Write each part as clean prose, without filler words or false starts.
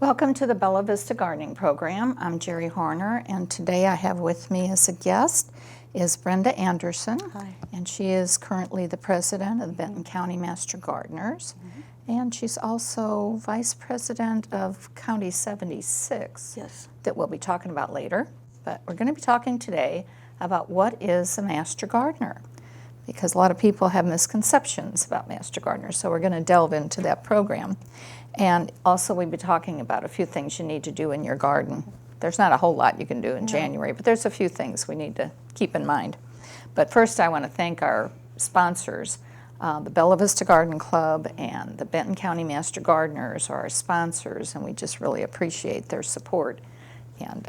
Welcome to the Bella Vista Gardening program. I'm Geri Hoener, and today I have with me as a guest is Brenda Anderson. Hi. And she is currently the president of the Benton County Master Gardeners. And she's also vice president of County 76. Yes. That we'll be talking about later. But we're going to be talking today about what is a Master Gardener, because a lot of people have misconceptions about Master Gardeners. So we're going to delve into that program. And also we'll be talking about a few things you need to do in your garden. There's not a whole lot you can do in January, but there's a few things we need to keep in mind. But first I want to thank our sponsors. The Bella Vista Garden Club and the Benton County Master Gardeners are our sponsors, and we just really appreciate their support. And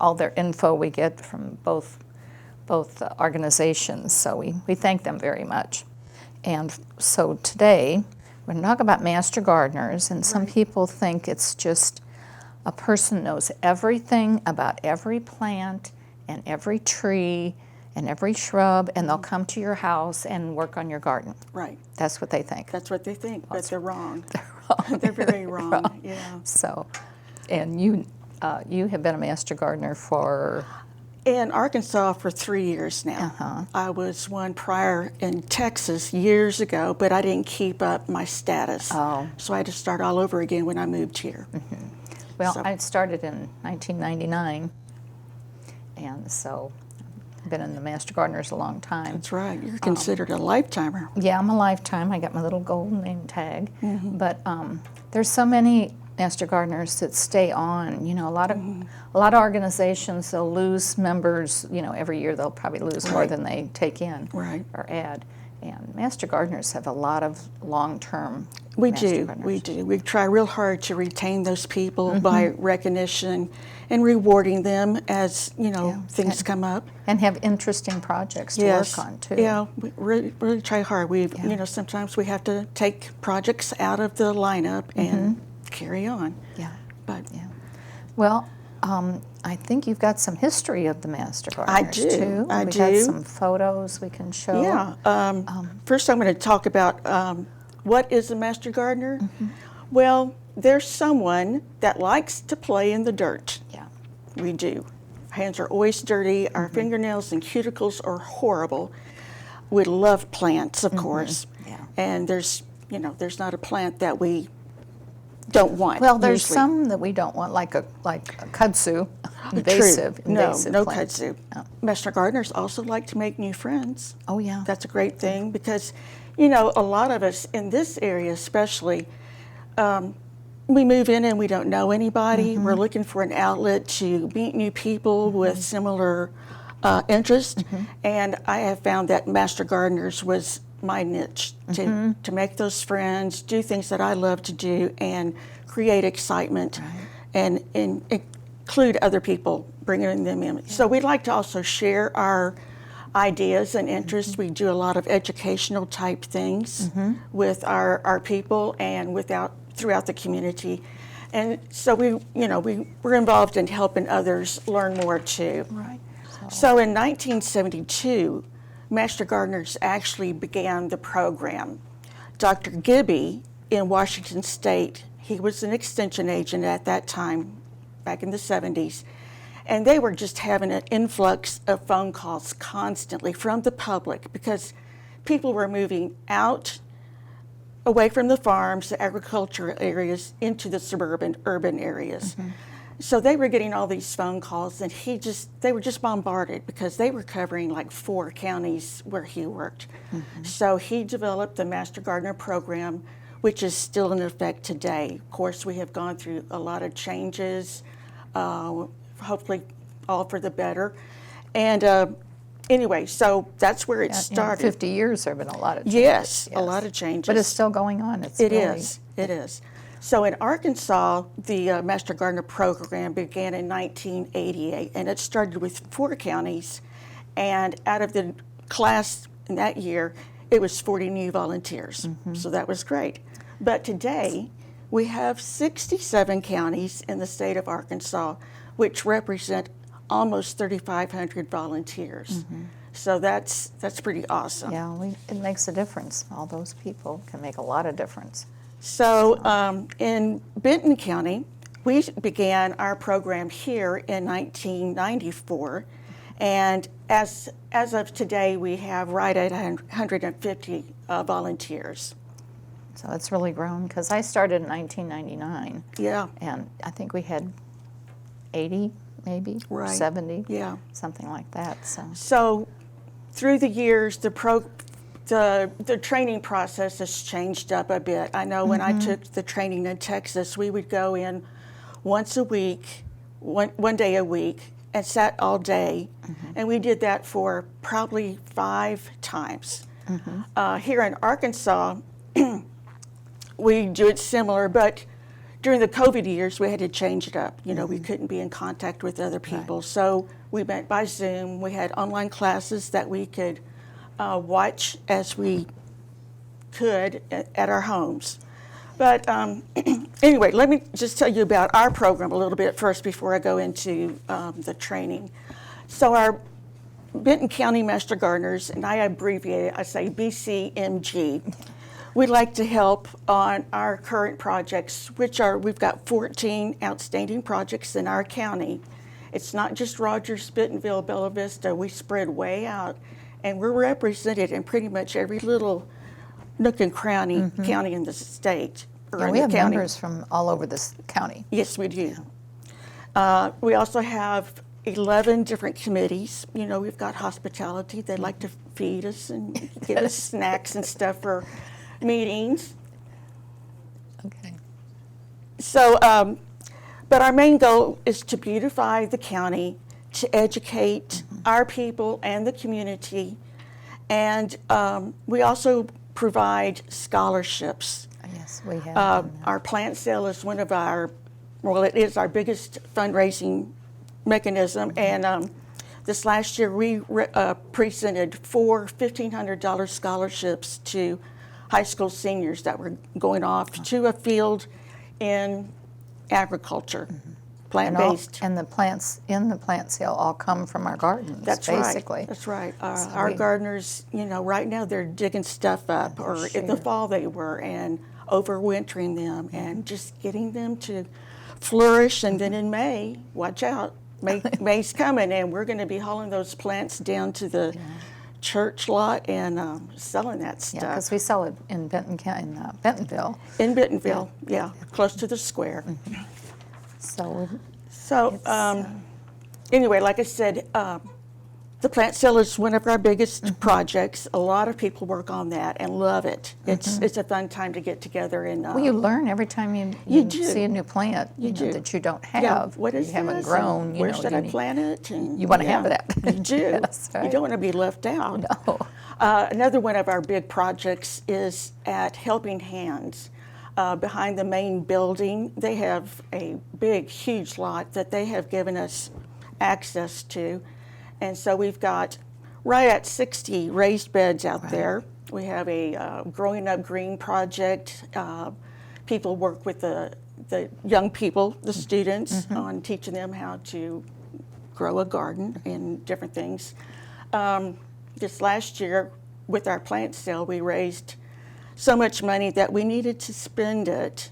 all their info we get from both organizations, so we thank them very much. And so today, we're going to talk about Master Gardeners, and some people think it's just a person knows everything about every plant and every tree and every shrub, and they'll come to your house and work on your garden. Right. That's what they think. That's what they think, but they're wrong. They're wrong. They're very They're wrong. Yeah. So, and you have been a Master Gardener for... In Arkansas for 3 years now. I was one prior in Texas years ago, but I didn't keep up my status. Oh. So I had to start all over again when I moved here. Well, So- I started in 1999, and so I've been in the Master Gardeners a long time. That's right. You're considered a lifetimer. Yeah, I'm a lifetime. I got my little gold name tag. But there's so many Master Gardeners that stay on. You know, a lot of organizations, they'll lose members. You know, every year they'll probably lose more than they take in or add. And Master Gardeners have a lot of long-term. We do. We try real hard to retain those people by recognition and rewarding them as, things come up. And have interesting projects to work on, too. Yeah, we really try hard. Sometimes we have to take projects out of the lineup and carry on. Yeah. But Well, I think you've got some history of the Master Gardeners, too. I We do. got some photos we can show. Yeah. First, I'm going to talk about what is a Master Gardener. Well, there's someone that likes to play in the dirt. Yeah. We do. Hands are always dirty. Our fingernails and cuticles are horrible. We love plants, of course. Yeah. And there's not a plant that we don't want. Well, there's usually. some that we don't want, like a kudzu, invasive No plants. kudzu. No. Master gardeners also like to make new friends. Oh, yeah. That's a great thing because, a lot of us in this area especially, we move in and we don't know anybody. We're looking for an outlet to meet new people with similar interests. And I have found that Master Gardeners was my niche to make those friends, do things that I love to do, and create excitement and include other people, bringing them in. So we'd like to also share our ideas and interests. We do a lot of educational type things with our people and throughout the community. And so we're involved in helping others learn more too. Right. So in 1972, Master Gardeners actually began the program. Dr. Gibby in Washington State, he was an extension agent at that time, back in the 70s, and they were just having an influx of phone calls constantly from the public because people were moving out, away from the farms, the agricultural areas, into the suburban, urban areas. So they were getting all these phone calls, and they were just bombarded because they were covering like 4 counties where he worked. So he developed the Master Gardener program, which is still in effect today. Of course, we have gone through a lot of changes, hopefully all for the better. And anyway, so that's where it started. 50 years there have been a lot of changes. Yes, a lot of changes. But it's still going on. It is. So in Arkansas, the Master Gardener program began in 1988, and it started with 4 counties. And out of the class in that year, it was 40 new volunteers. So that was great. But today, we have 67 counties in the state of Arkansas, which represent almost 3,500 volunteers. So that's pretty awesome. Yeah, it makes a difference. All those people can make a lot of difference. So in Benton County, We began our program here in 1994, and as of today, we have right at 150 volunteers. So it's really grown, because I started in 1999. Yeah. And I think we had 80, maybe, Right. 70, Yeah. something like that. So through the years, the training process has changed up a bit. I know when I took the training in Texas, we would go in once a week, one day a week, and sat all day. And we did that for probably 5 times. Here in Arkansas, we do it similar, but during the COVID years, we had to change it up. You know, we couldn't be in contact with other people. Right. So we went by Zoom. We had online classes that we could watch as we could at our homes. But anyway, let me just tell you about our program a little bit first before I go into the training. So our Benton County Master Gardeners, and I abbreviate it, I say BCMG. We like to help on our current projects, which are, we've got 14 outstanding projects in our county. It's not just Rogers, Bentonville, Bella Vista. We spread way out, and we're represented in pretty much every little nook and cranny county in the state. Yeah, we have members from all over this county. Yes, we do. We also have 11 different committees. You know, we've got hospitality. They like to feed us and give us snacks and stuff for meetings. Okay. So, but our main goal is to beautify the county, to educate our people and the community, and we also provide scholarships. Yes, we have. Done that. Our plant sale is one of our, well, it is our biggest fundraising mechanism, and this last year we presented 4 $1,500 scholarships to high school seniors that were going off to a field in agriculture, plant-based. And the plants in the plant sale all come from our gardens, That's basically. right. That's right. Our gardeners, you know, right now they're digging stuff up, or in the fall they were, and overwintering them and just getting them to flourish. And then in May, watch out, May's coming, and we're going to be hauling those plants down to the church lot and selling that stuff. Yeah, because we sell it in Bentonville. In Bentonville, yeah, close to the square. So Anyway, like I said, the plant sale is one of our biggest projects. A lot of people work on that and love it. It's a fun time to get together and. Well, you learn every time you see a new plant that you don't have. Yeah, what is you haven't this? grown. Where should I plant it? And, you want to have that. You do. Yes, right. You don't want to be left out. No. Another one of our big projects is at Helping Hands. Behind the main building, they have a big, huge lot that they have given us access to. And so we've got right at 60 raised beds out there. We have a Growing Up Green project. People work with the young people, the students, on teaching them how to grow a garden and different things. This last year, with our plant sale, we raised so much money that we needed to spend it.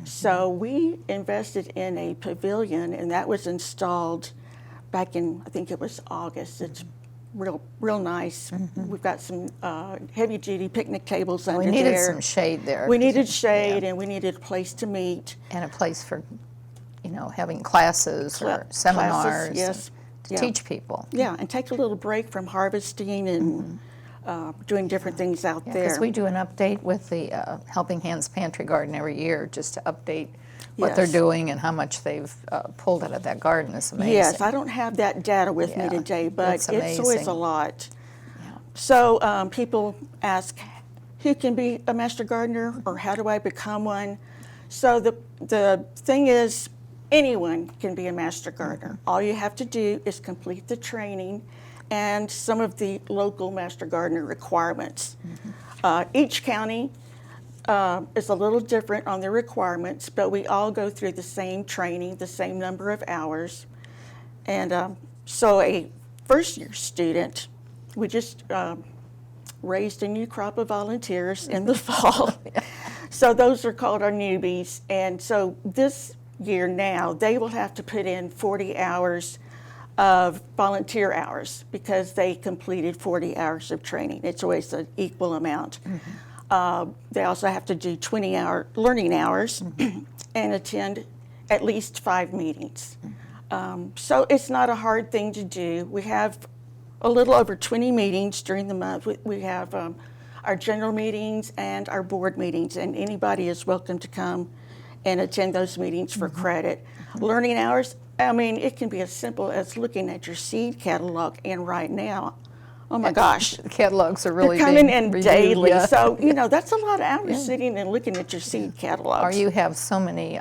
So we invested in a pavilion, and that was installed back in, I think it was August. It's real nice. We've got some heavy-duty picnic tables under there. We needed some shade there. We needed shade, and we needed a place to meet. And a place for, having classes or seminars. Yes. To teach people. Yeah, and take a little break from harvesting and doing different things out there. Because we do an update with the Helping Hands Pantry Garden every year, just to update what they're doing and how much they've pulled out of that garden. It's amazing. Yes, I don't have that data with me today, but it's always a lot. Yeah. So people ask, who can be a master gardener, or how do I become one? So the thing is, anyone can be a master gardener. All you have to do is complete the training and some of the local master gardener requirements. Each county is a little different on their requirements, but we all go through the same training, the same number of hours. And so a first-year student, we just raised a new crop of volunteers in the fall. So those are called our newbies. And so this year now, they will have to put in 40 hours of volunteer hours because they completed 40 hours of training. It's always an equal amount. They also have to do 20-hour learning hours and attend at least 5 meetings. So it's not a hard thing to do. We have a little over 20 meetings during the month. We have our general meetings and our board meetings, and anybody is welcome to come and attend those meetings for credit. Learning hours, I mean, it can be as simple as looking at your seed catalog, and right now, oh my gosh, The catalogs are really they're coming being in reviewed, daily. yeah. So, that's a lot of hours sitting and looking at your seed catalogs. Or you have so many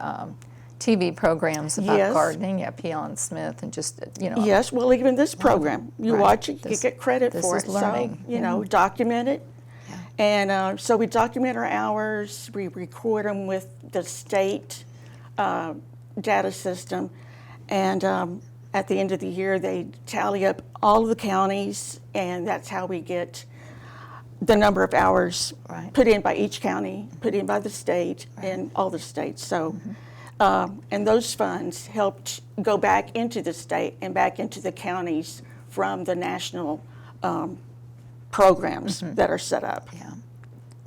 TV programs about Yes. gardening, Peon Smith, and just, Yes, well, even this program, you Right. watch it, you This- get credit this for is it. learning. So, document it. Yeah. And so we document our hours, we record them with the state data system, and at the end of the year, they tally up all of the counties, and that's how we get the number of hours Right. put in by each county, put in by the state, and all the states. So, and those funds helped go back into the state and back into the counties from the national programs that are set up. Yeah.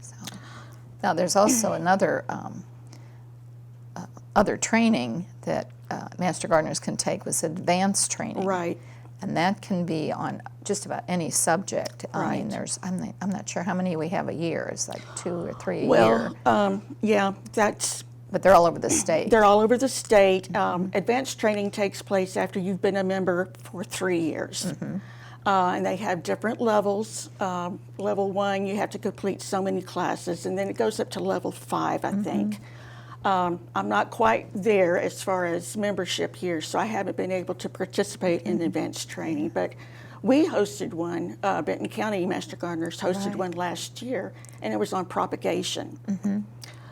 So, now, there's also another other training that Master Gardeners can take was advanced training. Right. And that can be on just about any subject. I mean, Right. I'm not sure how many we have a year. It's like 2 or 3 a year. Well, yeah, But they're all over the state. they're all over the state. Advanced training takes place after you've been a member for 3 years. And they have different levels. Level 1, you have to complete so many classes, and then it goes up to level 5, I think. I'm not quite there as far as membership here, so I haven't been able to participate in advanced training. But we hosted one, Benton County Master Gardeners hosted one last year, and it was on propagation.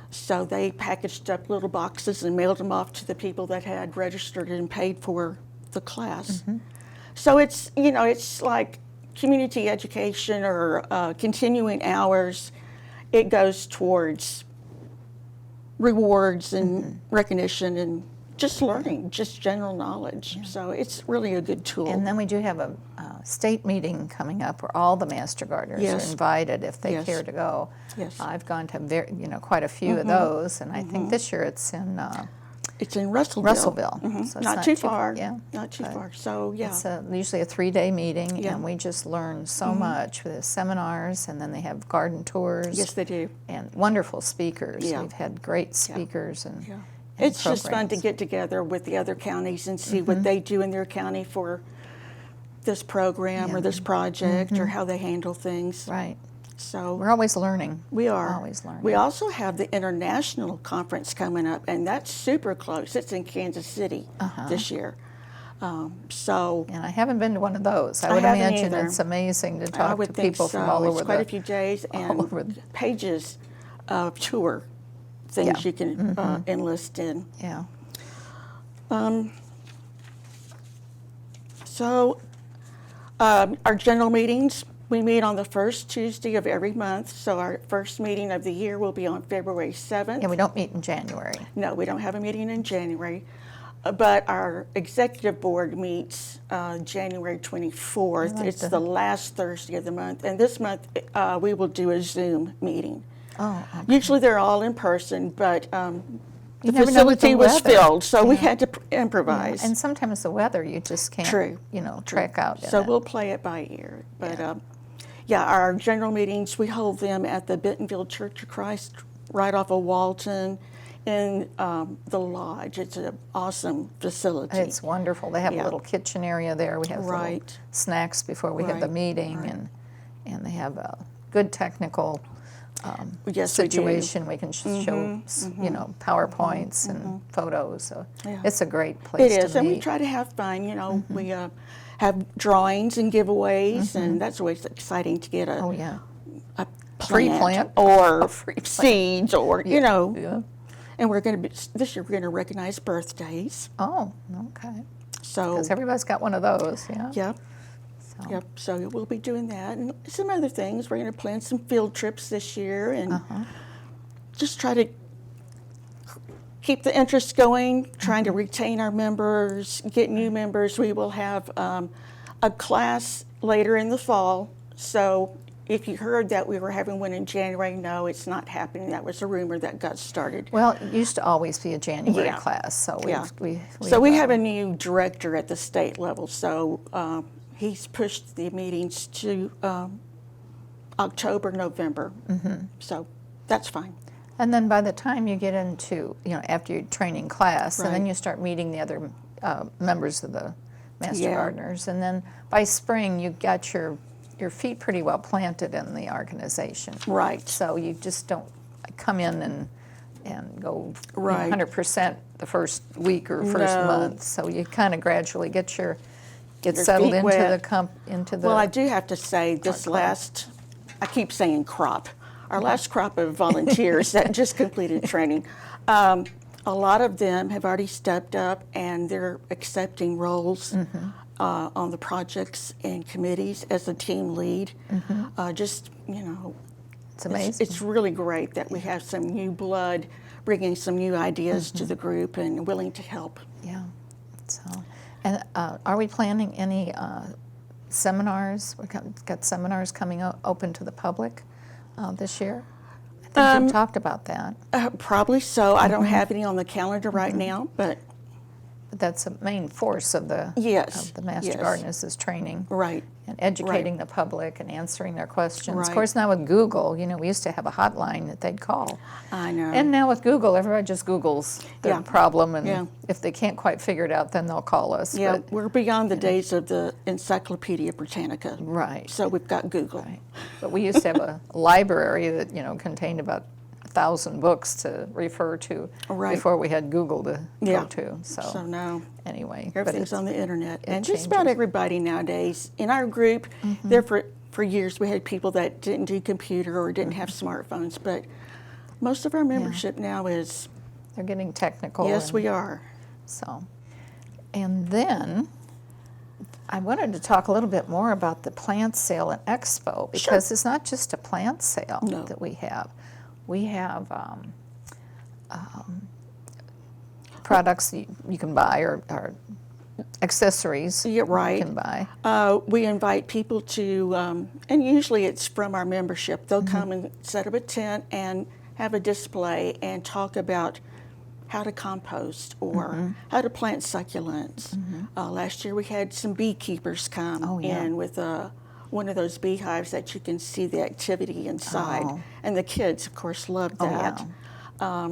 So they packaged up little boxes and mailed them off to the people that had registered and paid for the class. So it's, it's like community education or continuing hours. It goes towards rewards and recognition and just learning, just general knowledge. So it's really a good tool. And then we do have a state meeting coming up where all the Master Gardeners Yes. are invited if they Yes. care to go. Yes. I've gone to quite a few of those, and I think this year it's in It's in Russellville. Russellville. So it's not too far. Yeah, Not too but far. So, yeah. It's usually a 3-day meeting, Yeah. and we just learn so much with the seminars, and then they have garden tours. Yes, they do. And wonderful speakers. Yeah. We've had great speakers and, Yeah. and It's just fun to programs. get together with the other counties and see what they do in their county for this program or this project or how they handle things. Right. So We're always learning. we are. Always learning. We also have the international conference coming up, and that's super close. It's in Kansas City this year. So And I haven't been to one of those. I I would haven't imagine either. it's amazing to I talk would to think people so. from all It's over quite the a few days and over the- pages of tour things Yeah. you can enlist in. Yeah. So our general meetings, we meet on the first Tuesday of every month. So our first meeting of the year will be on February 7th. And we don't meet in January. No, we don't have a meeting in January. But our executive board meets January 24th. like It's the- the last Thursday of the month. And this month we will do a Zoom meeting. Oh, okay. Usually they're all in person, but the never know with the facility was weather. filled, so we had to improvise. And sometimes the weather, you just can't, True. track out. in So it. we'll play it by ear. But our general meetings, we hold them at the Bentonville Church of Christ right off of Walton in the lodge. It's an awesome facility. It's wonderful. They have a Yeah. little kitchen area there. We have little Right. snacks before we have the Right, meeting, and they have a good technical Yes, we do. situation. We can show, PowerPoints and photos. So Yeah. it's a great place It is, to and we meet. try to have fun. We have drawings and giveaways, and that's always exciting to get Oh, yeah. a Free plant. or A free plant. seeds or Yeah. And we're going to this year we're going to recognize birthdays. Oh, okay. So Because everybody's got one of those, yeah. yep, So, yep. So we'll be doing that and some other things. We're going to plan some field trips this year and just try to keep the interest going, trying to retain our members, get new members. We will have a class later in the fall. So if you heard that we were having one in January, no, it's not happening. That was a rumor that got started. Well, it used to always be a January Yeah. class, so Yeah. we have a new director at the state level, so he's pushed the meetings to October, November. So that's fine. And then by the time you get into, after your training class, and then Right. you start meeting the other members of the Master Yeah. Gardeners, and then by spring you got your feet pretty well planted in the organization. Right. So you just don't come in and go Right. 100% the first week or first No. month. So you kind of gradually get Your settled feet into wet. into the. Well, I do have to say this club. I keep saying crop, our last crop of volunteers that just completed training, a lot of them have already stepped up and they're accepting roles on the projects and committees as a team lead. It's amazing. It's really great that we have some new blood bringing some new ideas to the group and willing to help. Yeah. So, and are we planning any seminars? We've got seminars coming open to the public this year. I think we talked about that. Probably so. I don't have any on the calendar right now, but But that's a main force of the Yes, of the Master yes. Gardeners is training right. and educating the public and answering their questions. Of Right. course, now with Google, we used to have a hotline that they'd call. I know. And now with Google, everybody just Googles the Yeah. problem, and Yeah. if they can't quite figure it out, then they'll call us. Yeah, But, we're beyond the days of the Encyclopedia Britannica. right. So we've got Google. Right. But we used to have a library that contained about 1,000 books to refer to Right. before we had Google to Yeah. go to. So, So now anyway, but everything's it's- on the internet. it And just about changes. everybody nowadays. In our group, there for years we had people that didn't do computer or didn't have smartphones, but most of our membership now is, they're getting technical. yes, and we are. So, and then I wanted to talk a little bit more about the plant sale and expo, because it's not just a plant sale No. that we have. We have products that you can buy, or accessories Yeah, right. you can buy. We invite people to, and usually it's from our membership. They'll come and set up a tent and have a display and talk about how to compost or how to plant succulents. Last year we had some beekeepers come Oh, yeah. in with one of those beehives that you can see the activity inside. Oh. And the kids, of course, love that. yeah.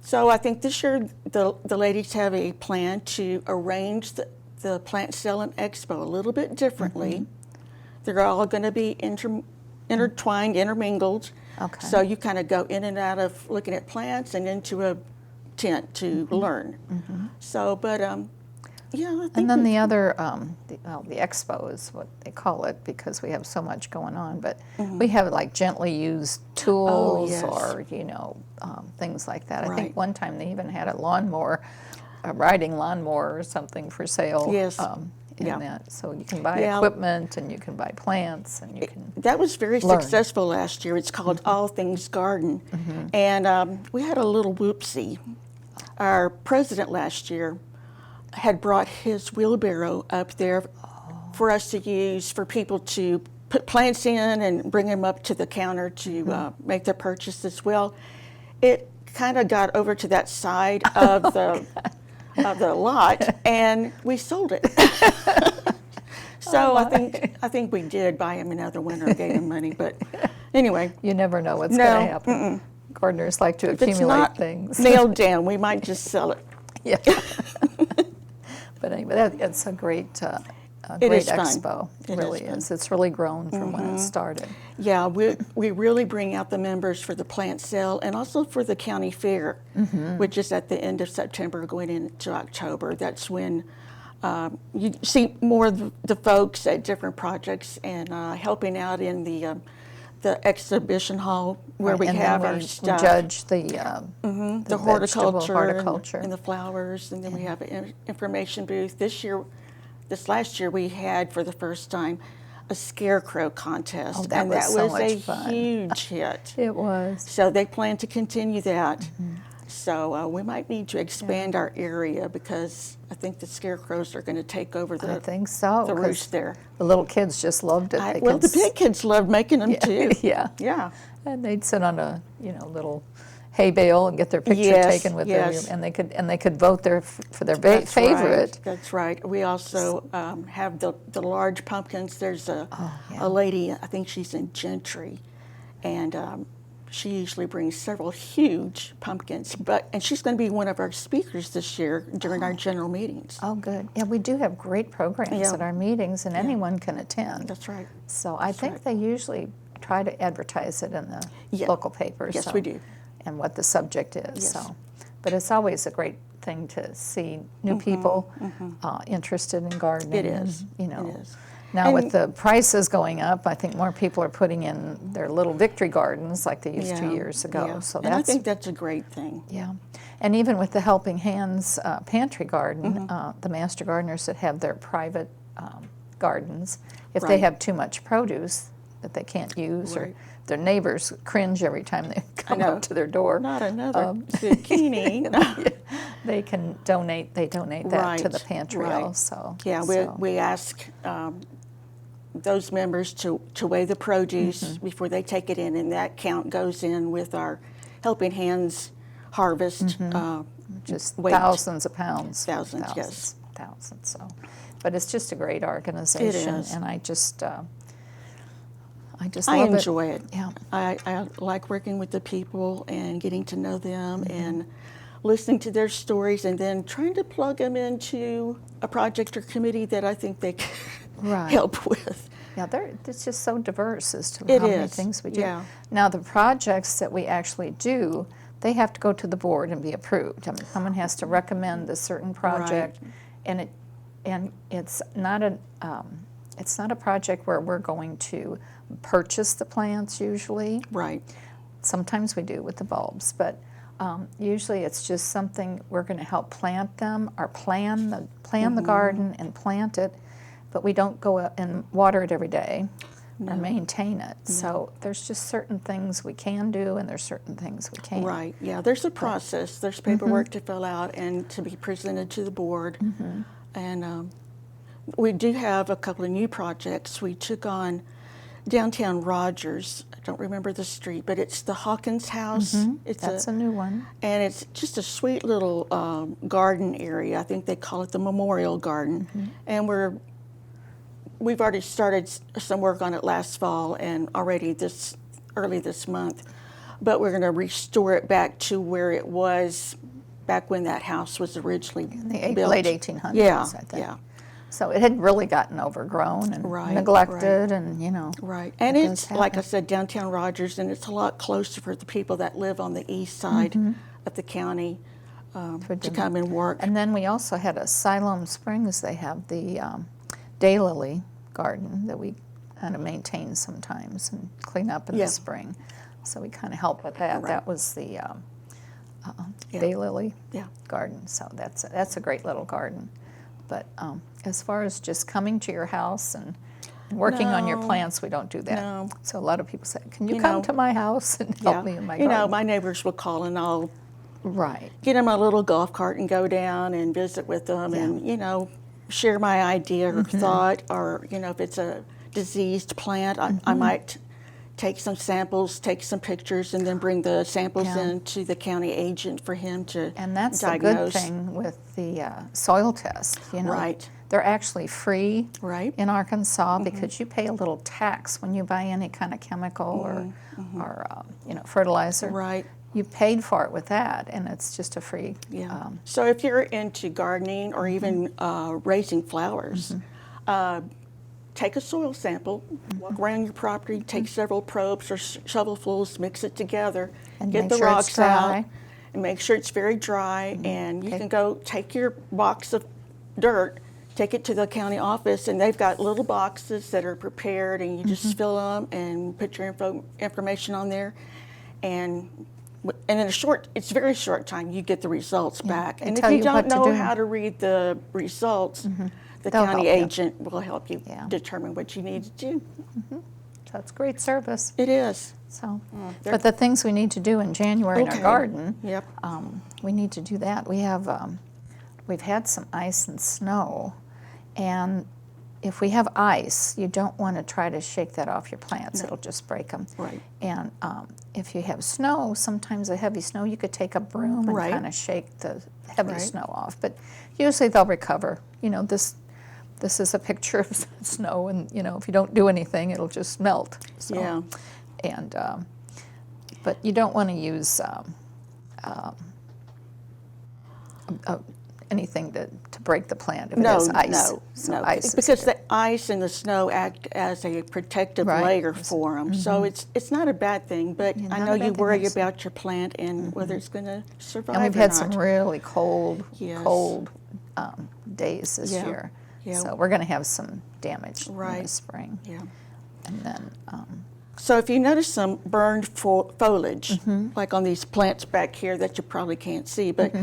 So I think this year the ladies have a plan to arrange the plant sale and expo a little bit differently. They're all going to be intertwined, intermingled. Okay. So you kind of go in and out of looking at plants and into a tent to learn. So, but yeah, I think And then the other, the expo is what they call it, because we have so much going on. But we have like gently used tools, yes. or things like that. I Right. think one time they even had a riding lawnmower or something for sale. Yes. In Yeah. that, so you can buy Yeah. equipment, and you can buy plants, and you can. That was very learn. successful last year. It's called All Things Garden. And we had a little whoopsie. Our president last year had brought his wheelbarrow up there for us to use for people to put plants in and bring them up to the counter to make their purchases. Well, it kind of got over to that side of the lot, and we sold it. So I think we did buy him another one or gave him money, but anyway. You never know what's No, going to happen. Gardeners like to If it's accumulate not things. nailed down, we might just sell it. Yeah. But anyway, it's a great, It great is fun. expo. It It really is fun. is. It's really grown from when it started. Yeah, we really bring out the members for the plant sale and also for the county fair, which is at the end of September going into October. That's when you see more of the folks at different projects and helping out in the exhibition hall where Right, we and have then our we stuff. judge the The vegetable horticulture and the flowers, and then we have an information booth. This last year we had for the first time a scarecrow contest, Oh, that and was that so was much a fun. huge hit. It was. So they plan to continue that. So we might need to expand our area because I think the scarecrows are going to take over I think so. the 'cause roost there. The little kids just loved it. They Well, could the big kids loved making them too. yeah. Yeah. And they'd sit on a little hay bale and get their picture Yes, taken with yes. them, and they could vote for their That's favorite. Right. That's right. We also have the large pumpkins. There's a lady, I think she's in Gentry, and she usually brings several huge pumpkins. And she's going to be one of our speakers this year during our general meetings. Oh, good. Yeah, we do have great programs at our meetings, and anyone can attend. That's right. So I think they usually try to advertise it in the local papers. Yes, we do. And what the subject is. Yes. So, but it's always a great thing to see new people interested in gardening. It is. And, It is. Now with the prices going up, I think more people are putting in their little victory gardens like they used 2 years ago. Yeah. So and I think that's a great thing. yeah. And even with the Helping Hands pantry garden, the master gardeners that have their private gardens, if they Right. have too much produce that they can't use, or Right. their neighbors cringe every time they come know. up to their door, Not another zucchini. they can donate. They donate that to the pantry right. also. Yeah, we ask those members to weigh the produce before they take it in, and that count goes in with our Helping Hands harvest. Just weight. thousands of pounds. Thousands, yes. Thousands. So, but it's just a great organization, is. and I just I love enjoy it. Yeah. I like working with the people and getting to know them and listening to their stories, and then trying to plug them into a project or committee that I think they can Right. help with. Yeah, it's just so diverse as to It how many is, things we do. yeah. Now, the projects that we actually do, they have to go to the board and be approved. I mean, someone has to recommend a certain project, and it's not a project where we're going to purchase the plants usually. Right. Sometimes we do with the bulbs, but usually it's just something we're going to help plant them, or plan the garden and plant it, but we don't go out and water it every day or maintain it. So there's just certain things we can do, and there's certain things we can't. Right. Yeah, there's a process. There's paperwork to fill out and to be presented to the board. And we do have a couple of new projects. We took on downtown Rogers. I don't remember the street, but it's the Hawkins House. That's a new one. And it's just a sweet little garden area. I think they call it the Memorial Garden. And we've already started some work on it last fall, and already early this month. But we're going to restore it back to where it was back when that house was originally The built. late 1800s, Yeah, I think. yeah. So it had really gotten overgrown and Right, neglected, and Right. And that it's, does like I happen. said, downtown Rogers, and it's a lot closer for the people that live on the east side of the county to come and work. And then we also had a Siloam Springs. They have the daylily garden that we kind of maintain sometimes and clean up in the spring. So we kind of help with that. Right. That was the daylily Yeah. garden. So that's a great little garden. But as far as just coming to your house and working on your No. plants, we don't do that. No. So a lot of people say, "Can you You come know, to my house and help me in my You garden?" know, my neighbors will call, and I'll Right. get in my little golf cart and go down and visit with them, and share my idea or thought, or if it's a diseased plant, I might take some samples, take some pictures, and then bring the samples in to the county agent for him to And that's diagnose. the good thing with the soil test. Right. They're actually free Right. in Arkansas because you pay a little tax when you buy any kind of chemical or fertilizer. Right. You paid for it with that, and it's just a free. Yeah. So if you're into gardening or even raising flowers, take a soil sample, walk around your property, take several probes or shovelfuls, mix it together, And get make the sure it's rocks dry. out, and make sure it's very dry. And you can go take your box of dirt, take it to the county office, and they've got little boxes that are prepared, and you just fill them and put your information on there, and in it's very short time, you get the results back. They And if tell you you don't what to know do. how to read the results, the They'll county help you. agent will help you Yeah. determine what you need to do. So it's great service. It is. So, they're- but the things we need to do in January in our Okay. garden, Yep. we need to do that. We've had some ice and snow, and if we have ice, you don't want to try to shake that off your plants. No. It'll just break them. Right. And if you have snow, sometimes a heavy snow, you could take a broom and Right. kind of shake the heavy Right. snow off. But usually they'll recover. You know, this is a picture of snow, and you know, if you don't do anything, it'll just melt. So, Yeah. And but you don't want to use anything to break the plant if it has ice. So no. ice is Because good. the ice and the snow act as a protective Right. layer for them. So it's not a bad thing, but Yeah, I not know a bad you thing, worry absolutely. about your plant and whether it's going to survive And we've or had not. some really cold Yes. days this Yeah. year. Yeah. So we're going to have some damage in Right. the spring. Yeah. And then, So if you notice some burned foliage, Mm-hmm. like on these plants back here that you probably can't see, but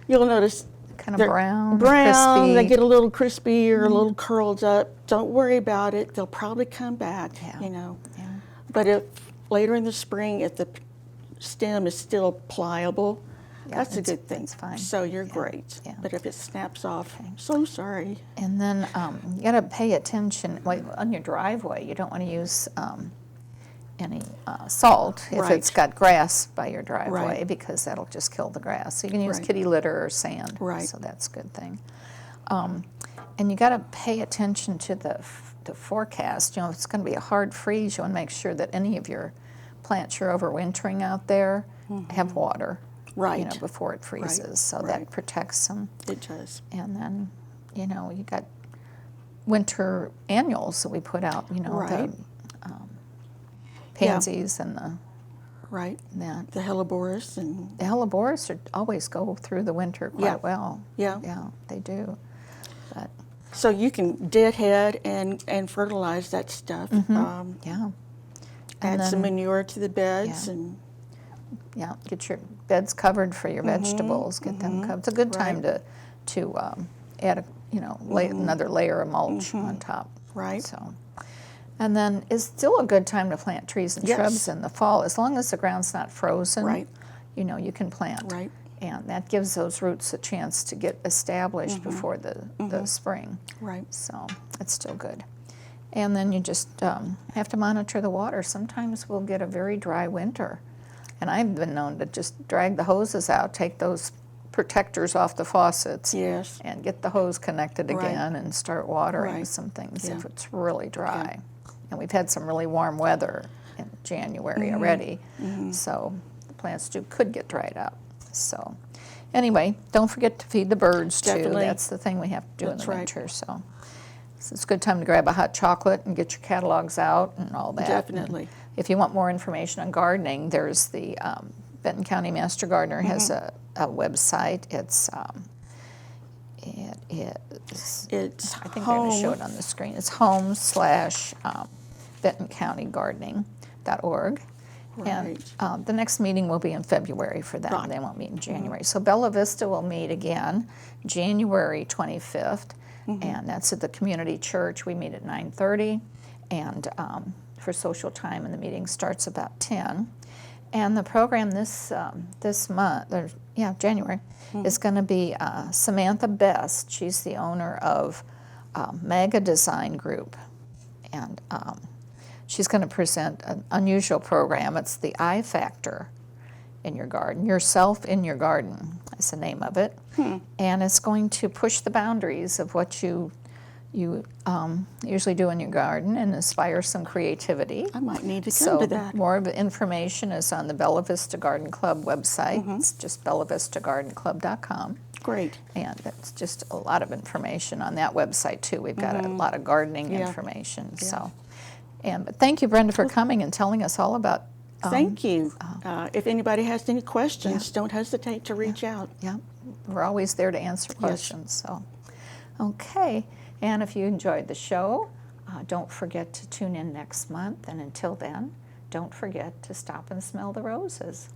you'll notice kind of they're brown, brown, crispy. they get a little crispy or a little curled up. Don't worry about it. They'll probably come back, Yeah. you know. Yeah. But if later in the spring, if the stem is still pliable, Yeah, that's a it's- good thing. it's fine. So you're Yeah, great. yeah. But if it snaps off, so sorry. And then you got to pay attention on your driveway. You don't want to use any salt if it's Right. got grass by your driveway Right. because that'll just kill the grass. So you can use Right. kitty litter or sand. Right. So that's a good thing. And you got to pay attention to the forecast. You know, if it's going to be a hard freeze, you want to make sure that any of your plants you're overwintering out there have water. Right. You know, before it freezes, so right. that protects them. It does. And then, you know, you got winter annuals that we put out, you know, Right. the pansies and Right. that. The hellebores and The hellebores always go through the winter quite Yeah. well. Yeah. Yeah, they do. But, so you can deadhead and fertilize that stuff. yeah. Add then- some manure to the beds Yeah. and Yeah, get your beds covered for your vegetables. Get them covered. It's a good time to add another layer of mulch on top. Right. So, and then it's still a good time to plant trees and Yes. shrubs in the fall, as long as the ground's not frozen. Right. You know, you can plant. Right. And that gives those roots a chance to get established before the spring. right. So it's still good. And then you just have to monitor the water. Sometimes we'll get a very dry winter. And I've been known to just drag the hoses out, take those protectors off the faucets, Yes. and get the hose connected Right. again and start watering Right. some things Yeah. if it's really dry. And we've had some really warm weather in January Mm-hmm. already, so the plants could get dried up. So anyway, don't forget to feed the birds too. Definitely. That's the thing we have to do in That's the right. winter. So it's a good time to grab a hot chocolate and get your catalogs out and all that. Definitely. If you want more information on gardening, there's the Benton County Master Gardener has a website. It is, It's I think they're going to show home. it on the screen. It's home/BentonCountyGardening.org. Right. And the next meeting will be in February for that. Right. They won't meet in January. So Bella Vista will meet again January 25th, and that's at the community church. We meet at 9:30, and for social time, and the meeting starts about 10. And the program this month, January, is going to be Samantha Best. She's the owner of Mega Design Group, and she's going to present an unusual program. It's the I Factor in your garden, yourself in your garden. That's the name of it, and it's going to push the boundaries of what you usually do in your garden and inspire some creativity. I might need to come So to that. more of the information is on the Bella Vista Garden Club website. It's just bellavistagardenclub.com. Great. And it's just a lot of information on that website too. We've got a lot of gardening Yeah. information. So, but thank you, Brenda, for coming and telling us all about. Thank you. If anybody has any questions, don't hesitate to reach out. Yeah, we're always there to answer questions. So, okay. And if you enjoyed the show, don't forget to tune in next month. And until then, don't forget to stop and smell the roses.